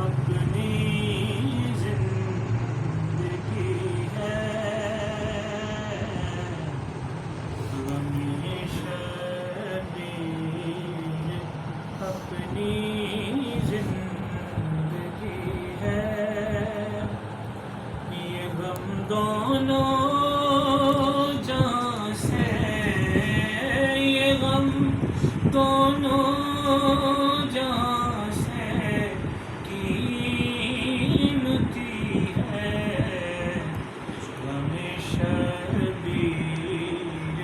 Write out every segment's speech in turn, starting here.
اپنی زندگی ہے، غم شبیر اپنی زندگی ہے، یہ غم دونوں جہاں سے، یہ غم دونوں جہاں سے قیمتی ہے، غم شبیر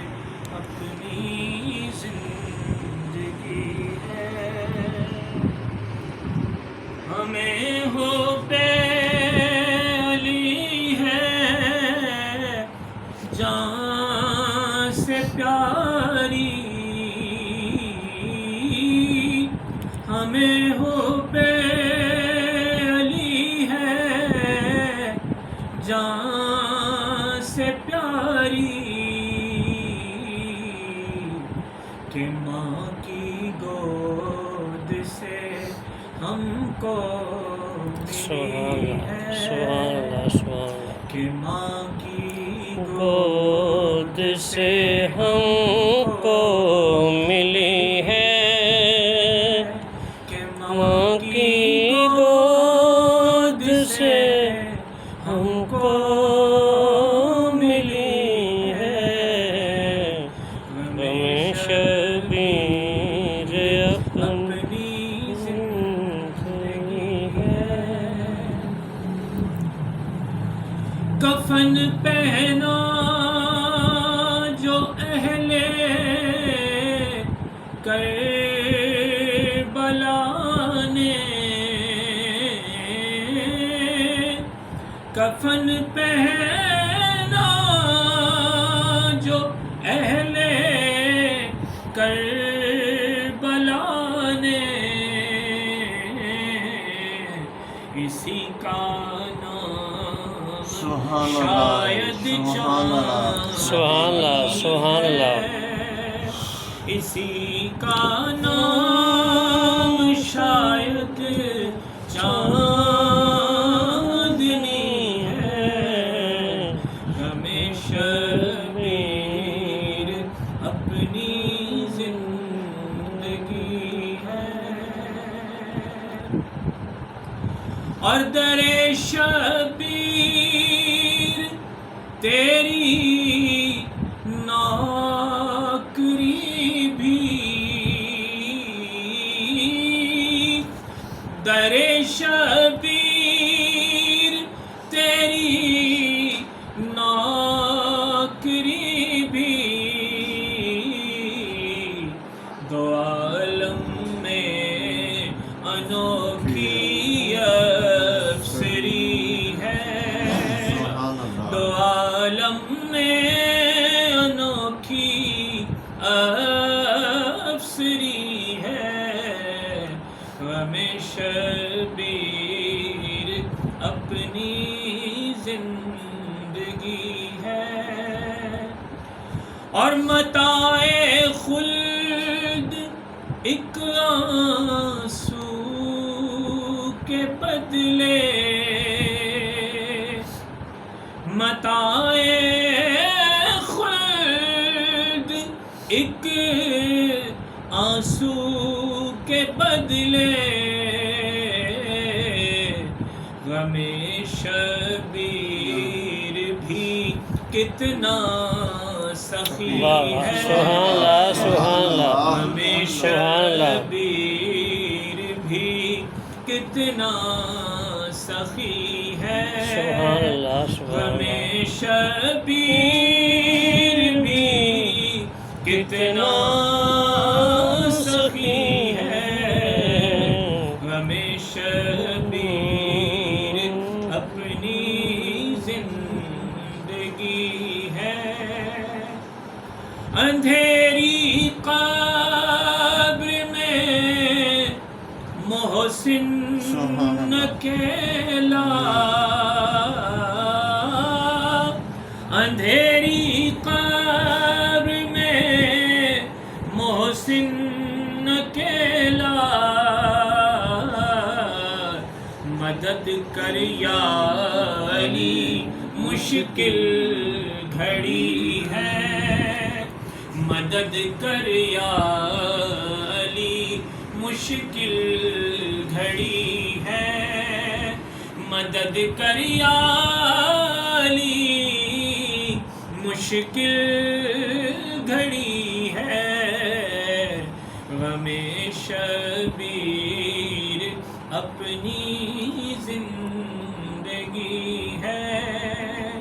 اپنی زندگی ہے، ہمیں ہو پہ علی ہے جان سے پیاری، ہمیں ہو پہ علی ہے جان سے پیاری، کہ ماں کی گود سے ہم کو ملی ہے، کہ ماں کی گود سے ہم کو ملی ہے، کہ ماں کی گود سے ہم کو ملی ہے، غم شبیر اپنی زندگی ہے، کفن پہنا جو اہل کربلا نے، کفن پہنا جو اہل کربلا نے، اسی کا نام شاید سبحان اللہ، سبحان اللہ، اسی کا نام شاید چاندنی ہے، غم شبیر اپنی زندگی ہے، اور در شبیر تیری نوکری بھی، در شبیر تیری نوکری بھی، دو عالم میں انوکھی افسری ہے، دو عالم میں انوکھی افسری ہے، غم شبیر اپنی زندگی ہے، اور متاع خلد ایک آنسو کے بدلے، متاع خلد ایک آنسو کے بدلے، غم شبیر بھی کتنا سخی ہے، غم شبیر بھی کتنا سخی ہے، غم شبیر بھی کتنا سخی ہے، غم شبیر اپنی زندگی ہے، اندھیری قبر میں محسن اکیلا، اندھیری قبر میں محسن اکیلا، مدد کر یا علی مشکل گھڑی ہے مدد کر یا علی مشکل گھڑی ہے مدد کر یا علی مشکل گھڑی ہے غم شبیر اپنی زندگی ہے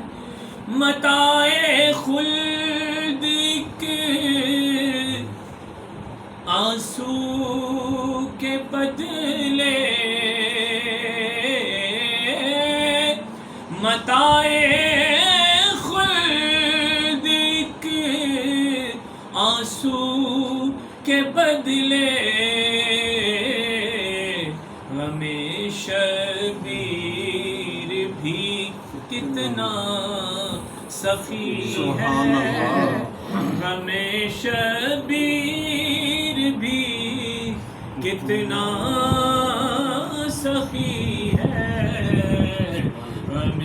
متاع خلد کے آنسو کے بدلے متاع خلد کے آنسو کے بدلے غم شبیر بھی کتنا سخی ہے غم شبیر بھی کتنا سخی ہے غم